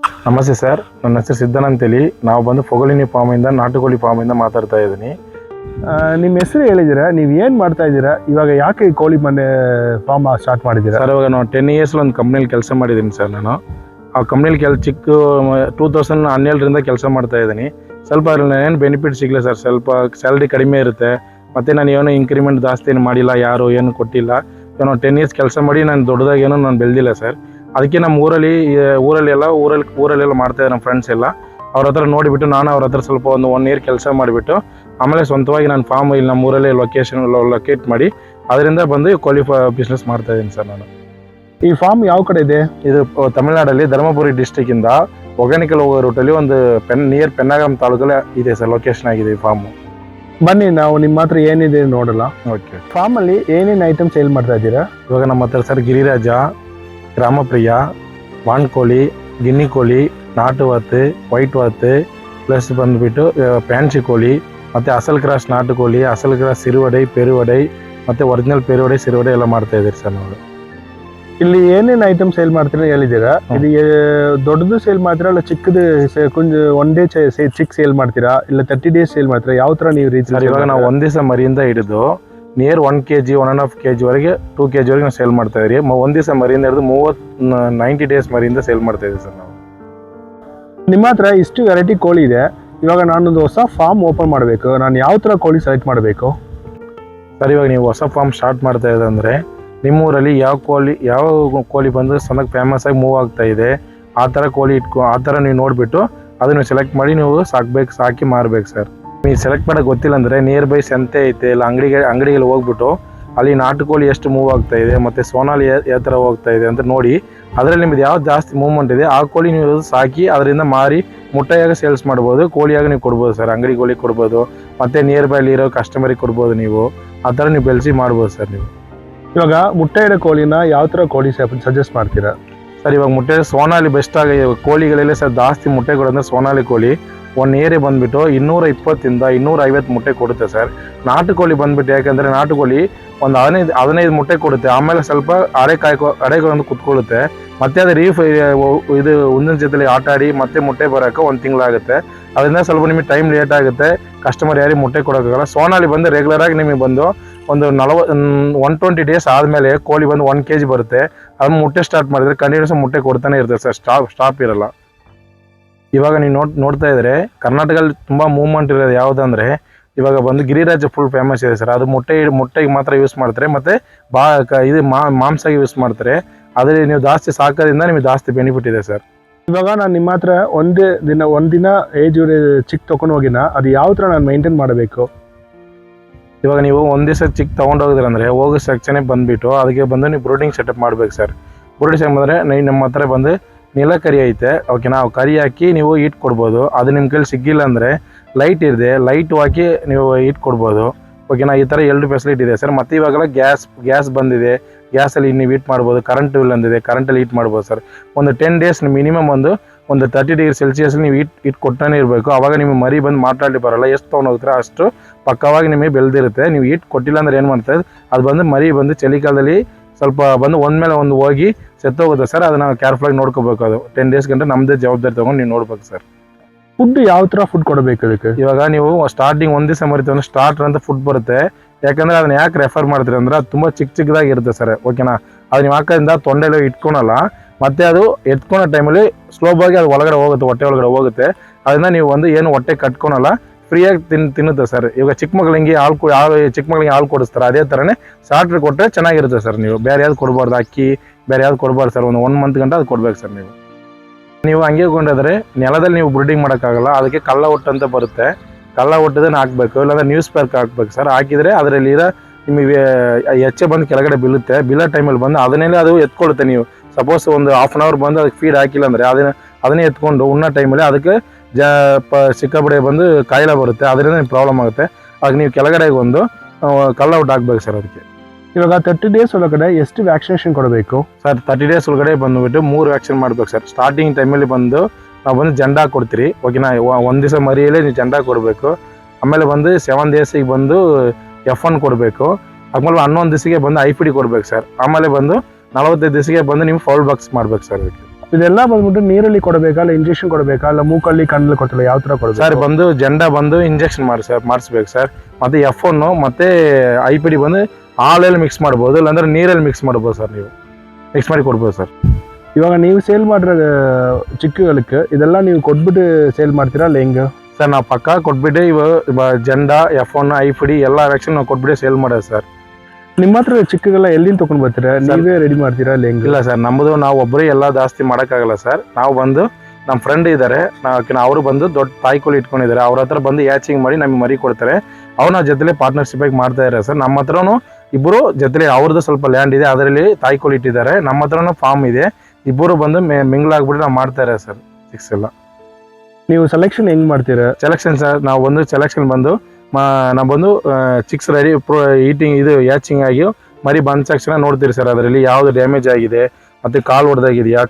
ನಮಸ್ತೆ ಸರ್, ನನ್ನ ಹೆಸರು ಸಿದ್ದನ್ ಅಂತೇಳಿ. ನಾವು ಬಂದು ಫೊಗಲಿನಿ ಫಾರ್ಮಿಂದ ನಾಟುಕೋಳಿ ಫಾರ್ಮಿಂದ ಮಾತಾಡ್ತಾ ಇದ್ದೀನಿ. ನಿಮ್ಮ ಹೆಸರು ಹೇಳಿದ್ದೀರಾ, ನೀವು ಏನು ಮಾಡ್ತಾ ಇದ್ದೀರಾ, ಇವಾಗ ಯಾಕೆ ಈ ಕೋಳಿ ಮನೆ ಫಾರ್ಮ್ ಸ್ಟಾರ್ಟ್ ಮಾಡಿದ್ದೀರಾ? ಸರ್, ಇವಾಗ ನಾವು 10 ಇಯರ್ಸ್ ಒಂದು ಕಂಪ್ನಿಲಿ ಕೆಲಸ ಮಾಡಿದ್ದೀನಿ ಸರ್. ನಾನು ಆ ಕಂಪ್ನಿಲಿ ಚಿಕ್ಕ 2012ರಿಂದ ಕೆಲಸ ಮಾಡ್ತಾ ಇದ್ದೀನಿ. ಸ್ವಲ್ಪ ಅದ್ರಲ್ಲಿ ಏನು ಬೆನಿಫಿಟ್ ಸಿಗಲಿಲ್ಲ ಸರ್. ಸ್ವಲ್ಪ ಸ್ಯಾಲ್ರಿ ಕಡಿಮೆ ಇರುತ್ತೆ, ಮತ್ತು ನಾನು ಏನೋ ಇಂಕ್ರಿಮೆಂಟ್ ಜಾಸ್ತಿ ಏನು ಮಾಡಿಲ್ಲ, ಯಾರು ಏನು ಕೊಟ್ಟಿಲ್ಲ. ನಾನು 10 ಇಯರ್ಸ್ ಕೆಲಸ ಮಾಡಿ ನಾನು ದೊಡ್ಡದಾಗೇನೋ ನಾನು ಬೆಳೆದಿಲ್ಲ ಸರ್. ಅದಕ್ಕೆ ನಮ್ಮ ಊರಲ್ಲೆಲ್ಲ ಮಾಡ್ತಾಯಿದ್ದಾರೆ ನಮ್ಮ ಫ್ರೆಂಡ್ಸ್ ಎಲ್ಲ. ಅವ್ರ ಹತ್ರ ನೋಡಿಬಿಟ್ಟು ನಾನು ಅವ್ರ ಹತ್ರ ಸ್ವಲ್ಪ ಒಂದು 1 ಇಯರ್ ಕೆಲಸ ಮಾಡಿಬಿಟ್ಟು ಆಮೇಲೆ ಸ್ವಂತವಾಗಿ ನಾನು ಫಾರ್ಮ್ ಇಲ್ಲಿ ನಮ್ಮ ಊರಲ್ಲೇ ಲೊಕೇಟ್ ಮಾಡಿ ಅದರಿಂದ ಬಂದು ಕೋಳಿ ಬಿಸ್ನೆಸ್ ಮಾಡ್ತಾ ಇದ್ದೀನಿ ಸರ್. ನಾನು ಈ ಫಾರ್ಮ್ ಯಾವ ಕಡೆ ಇದೆ? ಇದು ತಮಿಳ್ನಾಡಲ್ಲಿ ಧರ್ಮಪುರಿ ಡಿಸ್ಟಿಕ್ಕಿಂದ ಒಗ್ಯಾನಿಕಲ್ ಹೋಗೋ ರೂಟಲ್ಲಿ ಒಂದು ನಿಯರ್ ಪೆನ್ನಾಗರಂ ತಾಲೂಕಲ್ಲೇ ಇದೆ ಸರ್, ಲೊಕೇಶನ್ ಆಗಿದೆ ಈ ಫಾರ್ಮು. ಬನ್ನಿ, ನಾವು ನಿಮ್ಮ ಹತ್ರ ಏನಿದೆ ನೋಡಲ್ಲ. ಓಕೆ. ಫಾರ್ಮಲ್ಲಿ ಏನೇನು ಐಟಮ್ ಸೇಲ್ ಮಾಡ್ತಾ ಇದ್ದೀರಾ? ಇವಾಗ ನಮ್ಮ ಹತ್ರ ಸರ್ ಗಿರಿರಾಜ, ಗ್ರಾಮಪ್ರಿಯ, ವಾನ್ಕೋಳಿ, ಗಿನ್ನಿ ಕೋಳಿ, ನಾಟು ವಾತು, ವೈಟ್ ವಾತು, ಪ್ಲಸ್ ಬಂದುಬಿಟ್ಟು ಪ್ಯಾನ್ಸಿ ಕೋಳಿ, ಮತ್ತು ಅಸಲ್ ಕ್ರಾಸ್ ನಾಟುಕೋಳಿ, ಅಸಲ್ ಕ್ರಾಸ್ ಸಿರುವಡೈ, ಪೆರುವಡೈ, ಮತ್ತು ಒರಿಜಿನಲ್ ಪೆರುವಡೈ, ಸಿರುವಡೈ ಎಲ್ಲ ಮಾಡ್ತಾ ಇದ್ದೀರಿ ಸರ್ ನಾವು. ಇಲ್ಲಿ ಏನೇನು ಐಟಮ್ ಸೇಲ್ ಮಾಡ್ತೀರಾ ಹೇಳಿದ್ದೀರಾ? ಇದು ದೊಡ್ಡದು ಸೇಲ್ ಮಾಡ್ತೀರಾ ಇಲ್ಲ ಚಿಕ್ಕದು ಒನ್ ಡೇ ಚಿಕ್ಕ ಸೇಲ್ ಮಾಡ್ತೀರಾ ಇಲ್ಲ 30 ಡೇಸ್ ಸೇಲ್ ಮಾಡ್ತೀರಾ? ಯಾವ ಥರ ನೀವು ರೀತಿ? ಇವಾಗ ನಾವು ಒಂದು ದಿವಸ ಮರಿಯಿಂದ ಹಿಡಿದು ನಿಯರ್ 1 kg 1.5 kg ವರೆಗೆ 2 kg ವರೆಗೆ ನಾವು ಸೇಲ್ ಮಾಡ್ತಾ ಇದ್ದೀರಿ. ಒಂದು ದಿವಸ ಮರಿಯಿಂದ ಹಿಡಿದು 90 ಡೇಸ್ ಮರಿಯಿಂದ ಸೇಲ್ ಮಾಡ್ತಾ ಇದ್ದೀವಿ ಸರ್ ನಾವು. ನಿಮ್ಮ ಹತ್ರ ಇಷ್ಟು ವೆರೈಟಿ ಕೋಳಿ ಇದೆ. ಇವಾಗ ನಾನೊಂದು ಹೊಸ ಫಾರ್ಮ್ ಓಪನ್ ಮಾಡಬೇಕು, ನಾನು ಯಾವ ಥರ ಕೋಳಿ ಸೆಲೆಕ್ಟ್ ಮಾಡಬೇಕು ಸರ್? ಇವಾಗ ನೀವು ಹೊಸ ಫಾರ್ಮ್ ಸ್ಟಾರ್ಟ್ ಮಾಡ್ತಾ ಇದ್ದಂದರೆ ನಿಮ್ಮೂರಲ್ಲಿ ಯಾವ ಕೋಳಿ ಬಂದು ಚೆನ್ನಾಗಿ ಫೇಮಸ್ ಆಗಿ ಮೂವ್ ಆಗ್ತಾ ಇದೆ ಆ ಥರ ಕೋಳಿ ಆ ಥರ ನೀವು ನೋಡಿಬಿಟ್ಟು ಅದನ್ನು ಸೆಲೆಕ್ಟ್ ಮಾಡಿ ನೀವು ಸಾಕಿ ಮಾರಬೇಕು ಸರ್. ನೀವು ಸೆಲೆಕ್ಟ್ ಮಾಡೋಕ್ಕೆ ಗೊತ್ತಿಲ್ಲ ಅಂದರೆ ನಿಯರ್ ಬೈ ಸಂತೆ ಐತೆ ಇಲ್ಲ ಅಂಗಡಿಗೆ ಹೋಗ್ಬಿಟ್ಟು ಅಲ್ಲಿ ನಾಟುಕೋಳಿ ಎಷ್ಟು ಮೂವ್ ಆಗ್ತಾ ಇದೆ ಮತ್ತು ಸೋನಾಲಿ ಯಾವ ಥರ ಹೋಗ್ತಾ ಇದೆ ಅಂತ ನೋಡಿ ಅದರಲ್ಲಿ ನಿಮ್ದು ಯಾವ್ದು ಜಾಸ್ತಿ ಮೂವ್ಮೆಂಟ್ ಇದೆ ಆ ಕೋಳಿ ನೀವು ಸಾಕಿ ಅದರಿಂದ ಮಾರಿ ಮುಟ್ಟೆಯಾಗ ಸೇಲ್ಸ್ ಮಾಡ್ಬೋದು, ಕೋಳಿಯಾಗ ನೀವು ಕೊಡ್ಬೋದು ಸರ್. ಅಂಗಡಿ ಕೋಳಿ ಕೊಡ್ಬೋದು, ಮತ್ತು ನಿಯರ್ ಬೈ ಇರೋ ಕಸ್ಟಮರಿಗೆ ಕೊಡ್ಬೋದು. ನೀವು ಆ ಥರ ನೀವು ಬೆಳೆಸಿ ಮಾಡ್ಬೋದು ಸರ್. ನೀವು ಇವಾಗ ಮುಟ್ಟೆ ಇಡೋ ಕೋಳಿನ ಯಾವ ಥರ ಕೋಳಿ ಸಜೆಸ್ಟ್ ಮಾಡ್ತೀರಾ ಸರ್? ಇವಾಗ ಮುಟ್ಟೆ ಸೋನಾಲಿ ಬೆಸ್ಟ್ ಆಗಿ ಕೋಳಿಗಳಲ್ಲೇ ಸರ್ ಜಾಸ್ತಿ ಮುಟ್ಟೆ ಕೊಡೋದ್ರೆ ಸೋನಾಲಿ ಕೋಳಿ 1 ಏರಿ ಬಂದುಬಿಟ್ಟು 220 ಇಂದ 250 ಮುಟ್ಟೆ ಕೊಡುತ್ತೆ ಸರ್. ನಾಟುಕೋಳಿ ಬಂದುಬಿಟ್ಟು ಯಾಕೆಂದರೆ ನಾಟುಕೋಳಿ ಒಂದು 15 ಮುಟ್ಟೆ ಕೊಡುತ್ತೆ, ಆಮೇಲೆ ಸ್ವಲ್ಪ ಅಡೆಗೊಂಡು ಕುತ್ಕೊಳ್ಳುತ್ತೆ, ಮತ್ತೆ ಅದು ಇದು ಒಂದಿನ ಜೊತೆಲಿ ಆಟ ಆಡಿ ಮತ್ತೆ ಮುಟ್ಟೆ ಬರೋಕೆ 1 ತಿಂಗಳಾಗುತ್ತೆ. ಅದರಿಂದ ಸ್ವಲ್ಪ ನಿಮಗೆ ಟೈಮ್ ಲೇಟ್ ಆಗುತ್ತೆ, ಕಸ್ಟಮರ್ ಯಾರಿಗೆ ಮುಟ್ಟೆ ಕೊಡೋಕ್ಕಾಗಲ್ಲ. ಸೋನಾಲಿ ಬಂದು ರೆಗ್ಯುಲರಾಗಿ ನಿಮಗೆ ಬಂದು ಒಂದು 120 ಡೇಸ್ ಆದಮೇಲೆ ಕೋಳಿ ಬಂದು 1 kg ಬರುತ್ತೆ. ಅದನ್ನು ಮುಟ್ಟೆ ಸ್ಟಾರ್ಟ್ ಮಾಡಿದರೆ ಕಂಟಿನ್ಯೂಸ್ ಮುಟ್ಟೆ ಕೊಡ್ತಾನೆ ಇರ್ತದೆ ಸರ್, ಸ್ಟಾಪ್ ಇರಲ್ಲ. ಇವಾಗ ನೀವು ನೋಡ್ತಾ ಇದ್ರೆ ಕರ್ನಾಟಕದಲ್ಲಿ ತುಂಬ ಮೂವ್ಮೆಂಟ್ ಇರೋದು ಯಾವುದಂದ್ರೆ ಇವಾಗ ಬಂದು ಗಿರಿರಾಜ ಫುಲ್ ಫೇಮಸ್ ಇದೆ ಸರ್. ಅದು ಮುಟ್ಟೆಗೆ ಮಾತ್ರ ಯೂಸ್ ಮಾಡ್ತಾರೆ, ಮತ್ತು ಇದು ಮಾಂಸಕ್ಕೆ ಯೂಸ್ ಮಾಡ್ತಾರೆ. ಅದರಲ್ಲಿ ನೀವು ಜಾಸ್ತಿ ಸಾಕೋದ್ರಿಂದ ನಿಮಗೆ ಜಾಸ್ತಿ ಬೆನಿಫಿಟ್ ಇದೆ ಸರ್. ಇವಾಗ ನಾನು ನಿಮ್ಮ ಹತ್ರ ಒಂದಿನ ಏಜ್ ಚಿಕ್ಕ ತೊಗೊಂಡು ಹೋಗಿನ ಅದು ಯಾವ ಥರ ನಾನು ಮೇಂಟೈನ್ ಮಾಡಬೇಕು? ಇವಾಗ ನೀವು ಒಂದು ದಿವಸ ಚಿಕ್ಕ ತೊಗೊಂಡೋಗಿದ್ರಂದ್ರೆ ಹೋಗೋ ಸೆಕ್ಷನೇ ಬಂದುಬಿಟ್ಟು ಅದಕ್ಕೆ ಬಂದು ನೀವು ಬ್ರೂಡಿಂಗ್ ಸೆಟಪ್ ಮಾಡಬೇಕು ಸರ್. ಬ್ರೂಡಿಂಗ್ ಸೆಟಪ್ ಅಂದರೆ ನಮ್ಮ ಹತ್ರ ಬಂದು ನೀಲಕರಿ ಐತೆ, ಓಕೆ, ನಾವು ಕರಿ ಹಾಕಿ ನೀವು ಈಟ್ ಕೊಡ್ಬೋದು. ಅದು ನಿಮ್ಮ ಕೈಲಿ ಸಿಗ್ಗಿಲ್ಲ ಅಂದರೆ ಲೈಟ್ ಹಾಕಿ ನೀವು ಈಟ್ ಕೊಡ್ಬೋದು, ಓಕೆನಾ? ಈ ಥರ 2 ಫೆಸಿಲಿಟಿ ಇದೆ ಸರ್. ಮತ್ತು ಇವಾಗೆಲ್ಲ ಗ್ಯಾಸ್ ಬಂದಿದೆ, ಗ್ಯಾಸಲ್ಲಿ ನೀವು ಈಟ್ ಮಾಡ್ಬೋದು. ಕರೆಂಟ್ ಬಿಲ್ ಅಂದಿದೆ, ಕರೆಂಟಲ್ಲಿ ಈಟ್ ಮಾಡ್ಬೋದು ಸರ್. ಒಂದು 10 ಡೇಸ್ ಮಿನಿಮಮ್ ಒಂದು 30 ಡಿಗ್ರಿ ಸೆಲ್ಸಿಯಸ್ ನೀವು ಈಟ್ ಕೊಡ್ತಾನೆ ಇರಬೇಕು. ಆವಾಗ ನಿಮಗೆ ಮರಿ ಬಂದು ಮಾತಾಡಲಿ ಬರೋಲ್ಲ. ಎಷ್ಟು ತೊಗೊಂಡೋಗ್ತಾರೆ ಅಷ್ಟು ಪಕ್ಕವಾಗಿ ನಿಮಗೆ ಬೆಳೆದಿರುತ್ತೆ. ನೀವು ಈಟ್ ಕೊಟ್ಟಿಲ್ಲ ಅಂದರೆ ಏನು ಮಾಡ್ತಾರೆ, ಅದು ಬಂದು ಮರಿ ಬಂದು ಚಳಿಗಾಲದಲ್ಲಿ ಸ್ವಲ್ಪ ಬಂದು ಒಂದ್ಮೇಲೆ ಒಂದು ಹೋಗಿ ಸೆತ್ತೋಗುತ್ತೆ ಸರ್. ಅದನ್ನ ಕೇರ್ಫುಲ್ಲಾಗಿ ನೋಡ್ಕೋಬೇಕು. ಅದು 10 ಡೇಸ್ ಗಂಟೆ ನಮ್ಮದೇ ಜವಾಬ್ದಾರಿ ತೊಗೊಂಡು ನೀವು ನೋಡ್ಬೇಕು ಸರ್. ಫುಡ್ ಯಾವ ಥರ ಫುಡ್ ಕೊಡಬೇಕು ಅದಕ್ಕೆ? ಇವಾಗ ನೀವು ಸ್ಟಾರ್ಟಿಂಗ್ ಒಂದು ದಿವಸ ಮರಿತೀವಿ ಅಂದ್ರೆ ಸ್ಟಾರ್ಟರ್ ಅಂತ ಫುಡ್ ಬರುತ್ತೆ. ಯಾಕಂದರೆ ಅದನ್ನ ಯಾಕೆ ರೆಫರ್ ಮಾಡ್ತೀರಿ ಅಂದರೆ ಅದು ತುಂಬ ಚಿಕ್ಕದಾಗಿ ಇರುತ್ತೆ ಸರ್, ಓಕೆನಾ? ಅದು ನೀವು ಹಾಕೋದ್ರಿಂದ ತೊಂಡೆಲ್ಲ ಇಟ್ಕೊಳಲ್ಲ, ಮತ್ತು ಅದು ಎತ್ಕೊಳೋ ಟೈಮಲ್ಲಿ ಸ್ಲೋಬಾಗಿ ಅದು ಒಳಗಡೆ ಹೋಗುತ್ತೆ, ಹೊಟ್ಟೆ ಒಳಗಡೆ ಹೋಗುತ್ತೆ. ಅದರಿಂದ ನೀವು ಒಂದು ಏನು ಹೊಟ್ಟೆ ಕಟ್ಕೊಳಲ್ಲ, ಫ್ರೀಯಾಗಿ ತಿನ್ನುತ್ತೆ ಸರ್. ಇವಾಗ ಚಿಕ್ಕ ಮಕ್ಳಿಗೆ ಹಾಲು ಕೊಡಿಸ್ತಾರೆ, ಅದೇ ಥರನೇ ಸ್ಟಾರ್ಟರ್ ಕೊಟ್ಟರೆ ಚೆನ್ನಾಗಿರುತ್ತೆ ಸರ್. ನೀವು ಬೇರೆ ಯಾವ್ದು ಕೊಡಬಾರ್ದು, ಅಕ್ಕಿ ಬೇರೆ ಯಾವ್ದು ಕೊಡಬಾರ್ದು ಸರ್. ಒಂದು 1 ಮಂತ್ ಗಂಟೆ ಅದು ಕೊಡ್ಬೇಕು ಸರ್. ನೀವು ಹಂಗೆ ಕೊಂಡ್ರೆ ನೆಲದಲ್ಲಿ ನೀವು ಬ್ರೀಡಿಂಗ್ ಮಾಡೋಕ್ಕಾಗಲ್ಲ. ಅದಕ್ಕೆ ಕಳ್ಳ ಒಟ್ಟು ಅಂತ ಬರುತ್ತೆ, ಕಳ್ಳ ಒಟ್ಟದನ್ನು ಹಾಕಬೇಕು, ಇಲ್ಲಾಂದ್ರೆ ನ್ಯೂಸ್ ಪೇಪರ್ ಹಾಕ್ಬೇಕು ಸರ್. ಹಾಕಿದರೆ ಅದರಲ್ಲಿ ನಿಮಗೆ ಹೆಚ್ಚೆ ಬಂದು ಕೆಳಗಡೆ ಬೀಳುತ್ತೆ. ಬೀಳೋ ಟೈಮಲ್ಲಿ ಬಂದು ಅದನ್ನೇ ಅದು ಎತ್ಕೊಳ್ಳುತ್ತೆ. ನೀವು ಸಪೋಸ್ ಒಂದು 1/2 hour ಬಂದು ಅದಕ್ಕೆ ಫೀಡ್ ಹಾಕಿಲ್ಲ ಅಂದರೆ ಅದನ್ನೇ ಎತ್ಕೊಂಡು ಉಣ್ಣೋ ಟೈಮಲ್ಲಿ ಅದಕ್ಕೆ ಸಿಕ್ಕಾಪಡೆ ಬಂದು ಕಾಯಿಲೆ ಬರುತ್ತೆ. ಅದರಿಂದ ನಿಮ್ಗೆ ಪ್ರಾಬ್ಲಮ್ ಆಗುತ್ತೆ. ಅದಕ್ಕೆ ನೀವು ಕೆಳಗಡೆಗೆ ಒಂದು ಕಳ್ಳ ಔಟ್ ಹಾಕ್ಬೇಕು ಸರ್. ಅದಕ್ಕೆ ಇವಾಗ 30 ಡೇಸ್ ಒಳಗಡೆ ಎಷ್ಟು ವ್ಯಾಕ್ಸಿನೇಷನ್ ಕೊಡಬೇಕು ಸರ್? 30 ಡೇಸ್ ಒಳಗಡೆ ಬಂದುಬಿಟ್ಟು 3 ವ್ಯಾಕ್ಸಿನ್ ಮಾಡಬೇಕು ಸರ್. ಸ್ಟಾರ್ಟಿಂಗ್ ಟೈಮಲ್ಲಿ ಬಂದು ನಾವು ಬಂದು ಜಂಡ ಕೊಡ್ತೀರಿ, ಓಕೆನಾ? ಒಂದು ದಿವಸ ಮರಿಯಲ್ಲೇ ನೀವು ಜಂಡ ಕೊಡಬೇಕು. ಆಮೇಲೆ ಬಂದು 7 ಡೇಸಿಗೆ ಬಂದು F1 ಕೊಡಬೇಕು. ಆಮೇಲೆ 11 ದಿವಸಕ್ಕೆ ಬಂದು IPD ಕೊಡ್ಬೇಕು ಸರ್. ಆಮೇಲೆ ಬಂದು 45 ದಿವಸಕ್ಕೆ ಬಂದು ನೀವು ಫೌಲ್ ಬಾಕ್ಸ್ ಮಾಡ್ಬೇಕು ಸರ್. ಅದಕ್ಕೆ ಇದೆಲ್ಲ ಬಂದ್ಬಿಟ್ಟು ನೀರಲ್ಲಿ ಕೊಡಬೇಕಾ ಇಲ್ಲ ಇಂಜೆಕ್ಷನ್ ಕೊಡಬೇಕಾ ಇಲ್ಲ ಮೂಕಲ್ಲಿ ಕಣ್ಣಲ್ಲಿ ಕೊಡ್ತಲ್ಲ ಯಾವ ತರ ಕೊಡಬೇಕು ಸರ್ ಬಂದು ಜೆಂಡ ಬಂದು ಇಂಜೆಕ್ಷನ್ ಮಾಡಿಸ್ಬೇಕು ಸರ್. ಮತ್ತೆ F1 ಮತ್ತೆ IPD ಬಂದು ಹಾಲಲ್ಲಿ ಮಿಕ್ಸ್ ಮಾಡ್ಬೋದು, ಇಲ್ಲಾಂದ್ರೆ ನೀರಲ್ಲಿ ಮಿಕ್ಸ್ ಮಾಡ್ಬೋದು ಸರ್. ನೀವು ಮಿಕ್ಸ್ ಮಾಡಿ ಕೊಡ್ಬೋದು ಸರ್. ಇವಾಗ ನೀವು ಸೇಲ್ ಮಾಡಿರೋ ಚಿಕ್ಕಗಳಿಗೆ ಇದೆಲ್ಲ ನೀವು ಕೊಟ್ಬಿಟ್ಟು ಸೇಲ್ ಮಾಡ್ತೀರಾ ಅಲ್ಲ ಹೆಂಗೆ ಸರ್? ನಾವು ಪಕ್ಕ ಕೊಟ್ಬಿಟ್ಟು ಇವಾಗ ಜೆಂಡ F1 IPD ಎಲ್ಲ ವ್ಯಾಕ್ಸಿನ್ ನಾವು ಕೊಟ್ಬಿಟ್ಟು ಸೇಲ್ ಮಾಡೋದು ಸರ್. ನಿಮ್ಮ ಹತ್ರ ಚಿಕ್ಕಗೆಲ್ಲ ಎಲ್ಲಿಂದ ತೊಗೊಂಡು ಬರ್ತೀರಾ? ನೀವೇ ರೆಡಿ ಮಾಡ್ತೀರಾ ಅಲ್ಲಿ ಹೆಂಗೆ? ಇಲ್ಲ ಸರ್, ನಮ್ಮದು ನಾವು ಒಬ್ಬರೇ ಎಲ್ಲ ಜಾಸ್ತಿ ಮಾಡೋಕ್ಕಾಗಲ್ಲ ಸರ್. ನಾವು ಬಂದು ನಮ್ಮ ಫ್ರೆಂಡ್ ಇದ್ದಾರೆ, ಅವರು ಬಂದು ದೊಡ್ಡ ತಾಯ್ಕೋಲಿ ಇಟ್ಕೊಂಡಿದ್ದಾರೆ. ಅವ್ರ ಹತ್ರ ಬಂದು ಹ್ಯಾಚಿಂಗ್ ಮಾಡಿ ನಮಗೆ ಮರಿ ಕೊಡ್ತಾರೆ. ಅವ್ರನ್ನ ಜೊತೆಲೆ ಪಾರ್ಟ್ನರ್ಶಿಪ್ ಆಗಿ ಮಾಡ್ತಾ ಇದ್ದಾರೆ ಸರ್. ನಮ್ಮ ಹತ್ರನೂ ಇಬ್ಬರು ಜೊತೆಲೆ ಅವ್ರದ್ದು ಸ್ವಲ್ಪ ಲ್ಯಾಂಡ್ ಇದೆ, ಅದರಲ್ಲಿ ತಾಯ್ಕೋಲಿ ಇಟ್ಟಿದ್ದಾರೆ. ನಮ್ಮ ಹತ್ರನೂ ಫಾರ್ಮ್ ಇದೆ. ಇಬ್ಬರು ಬಂದು ಮಿಂಗ್ಲಾಗ್ಬಿಟ್ಟು ನಾವು ಮಾಡ್ತಾ ಇದ್ದಾರೆ ಸರ್ ಚಿಕ್ಸ್ ಎಲ್ಲ. ನೀವು ಸೆಲೆಕ್ಷನ್ ಹೆಂಗ್ ಮಾಡ್ತೀರಾ? ಸೆಲೆಕ್ಷನ್ ಸರ್, ನಾವು ಒಂದು ಸೆಲೆಕ್ಷನ್ ಬಂದು ನಾವು ಬಂದು ಚಿಕ್ಸ್ ರೆಡಿ ಈಟಿಂಗ್ ಇದು ಹ್ಯಾಚಿಂಗ್ ಆಗಿ ಮರಿ ಬಂದ ತಕ್ಷಣ ನೋಡ್ತೀರಿ ಸರ್ ಅದರಲ್ಲಿ ಯಾವುದು ಡ್ಯಾಮೇಜ್ ಆಗಿದೆ, ಮತ್ತೆ ಕಾಲು ಹೊಡೆದಾಗಿದೆಯಾ,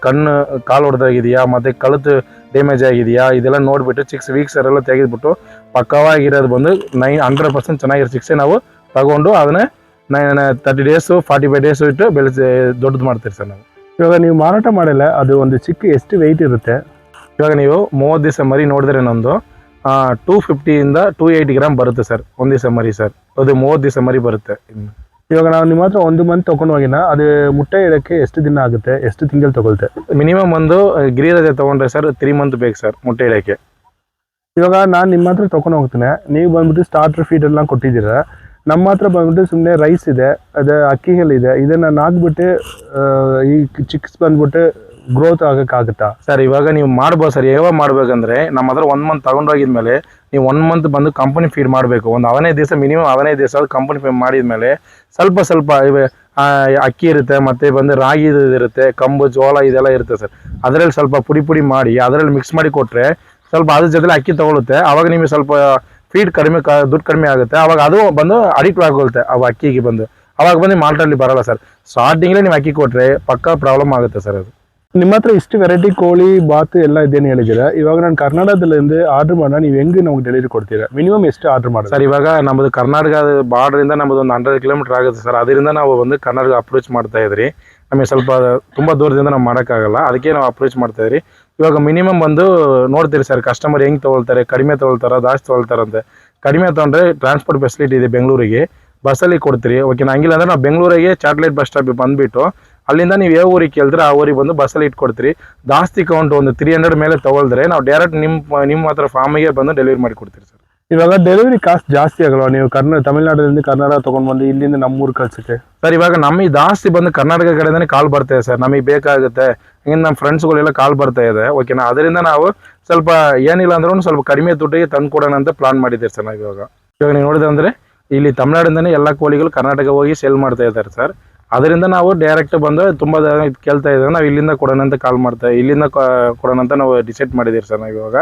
ಕಾಲು ಹೊಡೆದಾಗಿದೆಯಾ, ಮತ್ತೆ ಕழுத்து ಡ್ಯಾಮೇಜ್ ಆಗಿದೆಯಾ, ಇದೆಲ್ಲ ನೋಡಿಬಿಟ್ಟು ಚಿಕ್ಸ್ ವೀಕ್ಸರ್ ಎಲ್ಲ ತೆಗೆದ್ಬಿಟ್ಟು ಪಕ್ಕವಾಗಿರೋದು ಬಂದು 100% ಚೆನ್ನಾಗಿರೋ ಚಿಕ್ಸೆ ನಾವು ತಗೊಂಡು ಅದನ್ನ 30 days 45 days ಇಟ್ಟು ಬೆಳೆಸಿ ದೊಡ್ಡದು ಮಾಡ್ತೀರಿ ಸರ್ ನಾವು. ಇವಾಗ ನೀವು ಮಾರಾಟ ಮಾಡಲ್ಲ, ಅದು ಒಂದು ಚಿಕ್ಕ ಎಷ್ಟು ವೆಯ್ಟ್ ಇರುತ್ತೆ? ಇವಾಗ ನೀವು 30 ದಿವಸ ಮರಿ ನೋಡಿದ್ರೆ ನಮ್ಮದು 250 ಇಂದ 280 ಗ್ರಾಮ್ ಬರುತ್ತೆ ಸರ್ ಒಂದು ದಿವಸ ಮರಿ ಸರ್. ಅದು 30 ದಿವಸ ಮರಿ ಬರುತ್ತೆ. ಇವಾಗ ನಾವು ನಿಮ್ಮ ಹತ್ರ 1 ಮಂತ್ ತಗೊಂಡು ಹೋಗಿನ ಅದು ಮುಟ್ಟೆ ಇಡಕ್ಕೆ ಎಷ್ಟು ದಿನ ಆಗುತ್ತೆ, ಎಷ್ಟು ತಿಂಗಳು ತಗೊಳ್ತೆ? ಮಿನಿಮಮ್ ಒಂದು ಗಿರಿರಾಜ ತಗೊಂಡ್ರೆ ಸರ್ 3 months ಬೇಕು ಸರ್ ಮುಟ್ಟೆ ಇಡಕ್ಕೆ. ಇವಾಗ ನಾನು ನಿಮ್ಮ ಹತ್ರ ತಗೊಂಡು ಹೋಗ್ತೇನೆ, ನೀವು ಬಂದ್ಬಿಟ್ಟು ಸ್ಟಾರ್ಟರ್ ಫೀಡ್ ಎಲ್ಲ ಕೊಟ್ಟಿದ್ದೀರಾ. ನಮ್ಮ ಹತ್ರ ಬಂದ್ಬಿಟ್ಟು ಸುಮ್ಮನೆ ರೈಸ್ ಇದೆ, ಅದು ಅಕ್ಕಿಗಳಿದೆ, ಇದನ್ನ ಹಾಕ್ಬಿಟ್ಟು ಈ ಚಿಕ್ಸ್ ಬಂದ್ಬಿಟ್ಟು ಗ್ರೋತ್ ಆಗಕ್ಕಾಗುತ್ತಾ ಸರ್? ಇವಾಗ ನೀವು ಮಾಡ್ಬೋದು ಸರ್. ಯಾವಾಗ ಮಾಡ್ಬೇಕಂದ್ರೆ ನಮ್ಮ ಹತ್ರ 1 month ತಗೊಂಡೋಗಿದ್ಮೇಲೆ ನೀವು 1 month ಬಂದು ಕಂಪನಿ ಫೀಡ್ ಮಾಡಬೇಕು. ಒಂದು 15 ದಿವಸ ಮಿನಿಮಮ್ 15 ದಿವಸ ಕಂಪನಿ ಫೀಡ್ ಮಾಡಿದ್ಮೇಲೆ ಸ್ವಲ್ಪ ಅಕ್ಕಿ ಇರುತ್ತೆ, ಮತ್ತೆ ಬಂದು ರಾಗಿ ಇರುತ್ತೆ, ಕಂಬು ಜೋಳ ಇದೆಲ್ಲ ಇರುತ್ತೆ ಸರ್. ಅದರಲ್ಲಿ ಸ್ವಲ್ಪ ಪುಡಿ ಮಾಡಿ ಅದರಲ್ಲಿ ಮಿಕ್ಸ್ ಮಾಡಿ ಕೊಟ್ಟರೆ ಸ್ವಲ್ಪ ಅದ್ರ ಜೊತೆ ಅಕ್ಕಿ ತಗೊಳುತ್ತೆ. ಅವಾಗ ನಿಮಗೆ ಸ್ವಲ್ಪ ಫೀಡ್ ಕಡಿಮೆ ದುಡ್ಡು ಕಡಿಮೆ ಆಗುತ್ತೆ. ಅವಾಗ ಅದು ಬಂದು ಅಡಿಕ್ಟ್ ಆಗೋಗುತ್ತೆ ಅವು ಅಕ್ಕಿಗೆ ಬಂದು. ಅವಾಗ ಬಂದು ಮಾಲ್ಟಲ್ಲಿ ಬರಲ್ಲ ಸರ್. ಸ್ಟಾರ್ಟಿಂಗ್ಲೇ ನೀವು ಅಕ್ಕಿ ಕೊಟ್ಟರೆ ಪಕ್ಕಾ ಪ್ರಾಬ್ಲಮ್ ಆಗುತ್ತೆ ಸರ್ ಅದು. ನಿಮ್ಮ ಹತ್ರ ಇಷ್ಟು ವೆರೈಟಿ ಕೋಳಿ ಬಾತು ಎಲ್ಲ ಇದೇನು ಹೇಳಿದ್ದೀರಾ. ಇವಾಗ ನಾನು ಕರ್ನಾಟಕದಲ್ಲಿ ಆರ್ಡರ್ ಮಾಡೋಣ, ನೀವು ಹೆಂಗೆ ನಮ್ಗೆ ಡೆಲಿವರಿ ಕೊಡ್ತೀರಾ? ಮಿನಿಮಮ್ ಎಷ್ಟು ಆರ್ಡರ್ ಮಾಡೋದು ಸರ್? ಇವಾಗ ನಮ್ಮದು ಕರ್ನಾಟಕ ಬಾರ್ಡ್ರಿಂದ ನಮ್ಮದು ಒಂದು 100 kilometer ಆಗುತ್ತೆ ಸರ್. ಅದರಿಂದ ನಾವು ಒಂದು ಕರ್ನಾಟಕ ಅಪ್ರೋಚ್ ಮಾಡ್ತಾ ಇದ್ರಿ. ನಮಗೆ ಸ್ವಲ್ಪ ತುಂಬ ದೂರದಿಂದ ನಾವು ಮಾಡೋಕ್ಕಾಗಲ್ಲ, ಅದಕ್ಕೆ ನಾವು ಅಪ್ರೋಚ್ ಮಾಡ್ತಾ ಇದ್ರಿ. ಇವಾಗ ಮಿನಿಮಮ್ ಬಂದು ನೋಡ್ತೀರಿ ಸರ್ ಕಸ್ಟಮರ್ ಹೆಂಗೆ ತೊಗೊಳ್ತಾರೆ, ಕಡಿಮೆ ತೊಗೊಳ್ತಾರ ಜಾಸ್ತಿ ತೊಗೊಳ್ತಾರಂತೆ. ಕಡಿಮೆ ತೊಗೊಂಡ್ರೆ ಟ್ರಾನ್ಸ್ಪೋರ್ಟ್ ಫೆಸಿಲಿಟಿ ಇದೆ ಬೆಂಗಳೂರಿಗೆ, ಬಸ್ಸಲ್ಲಿ ಕೊಡ್ತೀರಿ. ಓಕೆನಾ? ಹಂಗಿಲ್ಲ ಅಂದ್ರೆ ನಾವು ಬೆಂಗಳೂರಿಗೆ ಚಾಟ್ಲೈಟ್ ಬಸ್ ಸ್ಟಾಪಿಗೆ ಬಂದುಬಿಟ್ಟು ಅಲ್ಲಿಂದ ನೀವು ಯಾವ ಊರಿಗೆ ಕೇಳಿದ್ರೆ ಆ ಊರಿಗೆ ಬಂದು ಬಸ್ಸಲ್ಲಿ ಇಟ್ಕೊಡ್ತೀರಿ. ಜಾಸ್ತಿ ಕೌಂಟ್ ಒಂದು 300 ಮೇಲೆ ತೊಗೊಳಿದ್ರೆ ನಾವು ಡೈರೆಕ್ಟ್ ನಿಮ್ಮ ಹತ್ರ ಫಾರ್ಮಿಗೆ ಬಂದು ಡೆಲಿವರಿ ಮಾಡಿ ಕೊಡ್ತೀರಿ ಸರ್. ಇವಾಗ ಡೆಲಿವರಿ ಕಾಸ್ಟ್ ಜಾಸ್ತಿ ಆಗಲ್ವಾ? ನೀವು ತಮಿಳ್ನಾಡಿನಿಂದ ಕರ್ನಾಟಕ ತೊಗೊಂಡು ಬಂದು ಇಲ್ಲಿಂದ ನಮ್ಮೂರು ಕಳ್ಸಕ್ಕೆ ಸರ್? ಇವಾಗ ನಮಗೆ ಜಾಸ್ತಿ ಬಂದು ಕರ್ನಾಟಕ ಕಡೆಯಿಂದನೇ ಕಾಲ್ ಬರ್ತಾ ಇದೆ ಸರ್. ನಮಗೆ ಬೇಕಾಗುತ್ತೆ, ಹಿಂಗೆ ನಮ್ಮ ಫ್ರೆಂಡ್ಸ್ಗಳೆಲ್ಲ ಕಾಲ್ ಬರ್ತಾ ಇದೆ. ಓಕೆನಾ? ಅದರಿಂದ ನಾವು ಸ್ವಲ್ಪ ಏನಿಲ್ಲ ಅಂದ್ರೂ ಸ್ವಲ್ಪ ಕಡಿಮೆ ದುಡ್ಡಿಗೆ ತಂದು ಕೊಡೋಣ ಅಂತ ಪ್ಲಾನ್ ಮಾಡಿದ್ದೀರಿ ಸರ್ ನಾವು. ಇವಾಗ ನೀವು ನೋಡಿದ್ರೆ ಅಂದರೆ ಇಲ್ಲಿ ತಮಿಳ್ನಾಡಿಂದನೇ ಎಲ್ಲ ಕೋಳಿಗಳು ಕರ್ನಾಟಕ ಹೋಗಿ ಸೇಲ್ ಮಾಡ್ತಾ ಇದ್ದಾರೆ ಸರ್. ಅದರಿಂದ ನಾವು ಡೈರೆಕ್ಟ್ ಬಂದು ತುಂಬ ಕೇಳ್ತಾ ಇದ್ದಾರೆ, ನಾವು ಇಲ್ಲಿಂದ ಕೊಡೋಣ ಅಂತ ಕಾಲ್ ಇಲ್ಲಿಂದ ಕೊಡೋಣ ಅಂತ ನಾವು ಡಿಸೈಡ್ ಮಾಡಿದ್ದೀರಿ ಸರ್ ನಾವು ಇವಾಗ.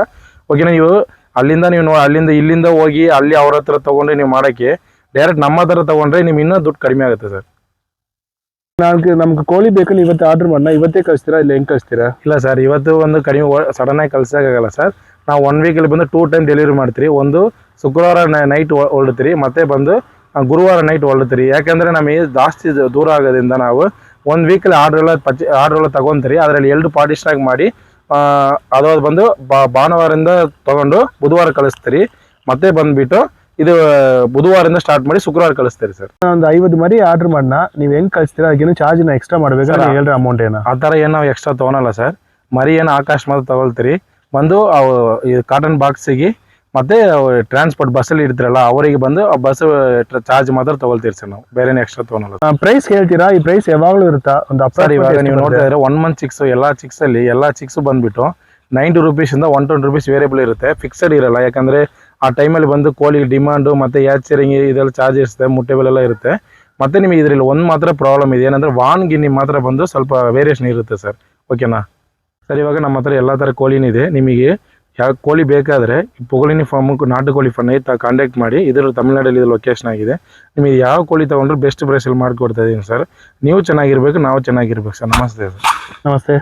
ಓಕೆನಾ? ನೀವು ಇಲ್ಲಿಂದ ಹೋಗಿ ಅಲ್ಲಿ ಅವ್ರ ಹತ್ರ ತೊಗೊಂಡ್ರೆ ನೀವು ಮಾಡೋಕ್ಕೆ ಡೈರೆಕ್ಟ್ ನಮ್ಮ ಹತ್ರ ತೊಗೊಂಡ್ರೆ ನಿಮ್ಗೆ ಇನ್ನೂ ದುಡ್ಡು ಕಡಿಮೆ ಆಗುತ್ತೆ ಸರ್. ನಮ್ಗೆ ಕೋಳಿ ಬೇಕಂದ್ರೆ ಇವತ್ತು ಆರ್ಡರ್ ಮಾಡೋಣ, ಇವತ್ತೇ ಕಳಿಸ್ತೀರಾ ಇಲ್ಲ ಹೆಂಗೆ ಕಳಿಸ್ತೀರಾ? ಇಲ್ಲ ಸರ್, ಇವತ್ತು ಒಂದು ಕಡಿಮೆ ಸಡನ್ನಾಗಿ ಕಳ್ಸೋಕ್ಕಾಗಲ್ಲ ಸರ್. ನಾವು 1 weekಲ್ಲಿ ಬಂದು 2 time ಡೆಲಿವರಿ ಮಾಡ್ತೀರಿ. ಒಂದು ಶುಕ್ರವಾರ ನೈಟ್ ಹೊರಡ್ತೀರಿ, ಮತ್ತೆ ಬಂದು ಗುರುವಾರ ನೈಟ್ ಹೊರಡ್ತೀರಿ. ಯಾಕೆಂದರೆ ನಮಗೆ ಜಾಸ್ತಿ ದೂರ ಆಗೋದ್ರಿಂದ ನಾವು 1 weekಲ್ಲಿ ಆರ್ಡ್ರ್ ಎಲ್ಲ ತಗೊತೀರಿ. ಅದರಲ್ಲಿ 2 ಪಾರ್ಟಿಷನ್ ಮಾಡಿ ಅದು ಬಂದು ಭಾನುವಾರದಿಂದ ತಗೊಂಡು ಬುಧವಾರ ಕಳಿಸ್ತೀರಿ. ಮತ್ತೆ ಬಂದುಬಿಟ್ಟು ಇದು ಬುಧವಾರದಿಂದ ಸ್ಟಾರ್ಟ್ ಮಾಡಿ ಶುಕ್ರವಾರ ಕಳಿಸ್ತೀರಿ ಸರ್. ಒಂದು 50 ಮರಿ ಆರ್ಡರ್ ಮಾಡೋಣ, ನೀವು ಹೆಂಗೆ ಕಳಿಸ್ತೀರಾ? ಅದಕ್ಕೇನು ಚಾರ್ಜ್ನ ಎಕ್ಸ್ಟ್ರಾ ಮಾಡಬೇಕಾ? ಹೇಳ್ರಿ ಅಮೌಂಟ್ ಏನು? ಆ ಥರ ಏನು ನಾವು ಎಕ್ಸ್ಟ್ರಾ ತೊಗೊಳಲ್ಲ ಸರ್. ಮರಿ ಏನು ಆಕಾಶ ಮಾತ್ರ ತಗೊಳ್ತೀರಿ. ಒಂದು ಕಾಟನ್ ಬಾಕ್ಸಿಗೆ ಮತ್ತೆ ಟ್ರಾನ್ಸ್ಪೋರ್ಟ್ ಬಸ್ಸಲ್ಲಿ ಇರ್ತೀರಲ್ಲ ಅವರಿಗೆ ಬಂದು ಆ ಬಸ್ ಚಾರ್ಜ್ ಮಾತ್ರ ತಗೊಳ್ತೀರಿ ಸರ್. ನಾವು ಬೇರೆ ಎಕ್ಸ್ಟ್ರಾ ತೊಗೊಳಲ್ಲ. ಪ್ರೈಸ್ ಹೇಳ್ತೀರಾ? ಈ ಪ್ರೈಸ್ ಯಾವಾಗಲೂ ಇರುತ್ತಾ? ಸರ್, ಇವಾಗ ನೀವು ನೋಡ್ತಾ ಇದ್ರೆ 1 month ಚಿಕ್ಸ್ ಎಲ್ಲ ಚಿಕ್ಸ್ ಬಂದ್ಬಿಟ್ಟು 90 rupees-ಇಂದ 120 rupees ವೇರಿಯಬಲ್ ಇರುತ್ತೆ, ಫಿಕ್ಸೆಡ್ ಇರಲ್ಲ. ಯಾಕಂದರೆ ಆ ಟೈಮಲ್ಲಿ ಬಂದು ಕೋಳಿ ಡಿಮಾಂಡು ಮತ್ತು ಹ್ಯಾಚರಿಂಗ್ ಇದೆಲ್ಲ ಚಾರ್ಜ್ ಇರುತ್ತೆ, ಮುಟ್ಟೆಬಲ್ ಎಲ್ಲ ಇರುತ್ತೆ. ಮತ್ತು ನಿಮಗೆ ಇದರಲ್ಲಿ ಒಂದು ಮಾತ್ರ ಪ್ರಾಬ್ಲಮ್ ಇದೆ, ಏನಂದರೆ ವಾನ್ ಗಿನ್ನಿ ಮಾತ್ರ ಬಂದು ಸ್ವಲ್ಪ ವೇರಿಯೇಷನ್ ಇರುತ್ತೆ ಸರ್. ಓಕೆನಾ ಸರ್? ಇವಾಗ ನಮ್ಮ ಹತ್ರ ಎಲ್ಲ ಥರ ಕೋಳಿನಿದೆ. ನಿಮಗೆ ಯಾವ ಕೋಳಿ ಬೇಕಾದರೆ ಪೊಗಳಿನಿ ಫಾರ್ಮು ನಾಟುಕೋಳಿ ಫಾರ್ಮ್ ಕಾಂಟ್ಯಾಕ್ಟ್ ಮಾಡಿ. ಇದರ ತಮಿಳ್ನಾಡಲ್ಲಿ ಇದು ಲೊಕೇಶನ್ ಆಗಿದೆ. ನಿಮಗೆ ಯಾವ ಕೋಳಿ ತೊಗೊಂಡ್ರು ಬೆಸ್ಟ್ ಪ್ರೈಸಲ್ಲಿ ಮಾಡಿಕೊಡ್ತಾ ಇದ್ದೀನಿ ಸರ್. ನೀವು ಚೆನ್ನಾಗಿರ್ಬೇಕು, ನಾವು ಚೆನ್ನಾಗಿರ್ಬೇಕು ಸರ್. ನಮಸ್ತೆ ಸರ್. ನಮಸ್ತೆ.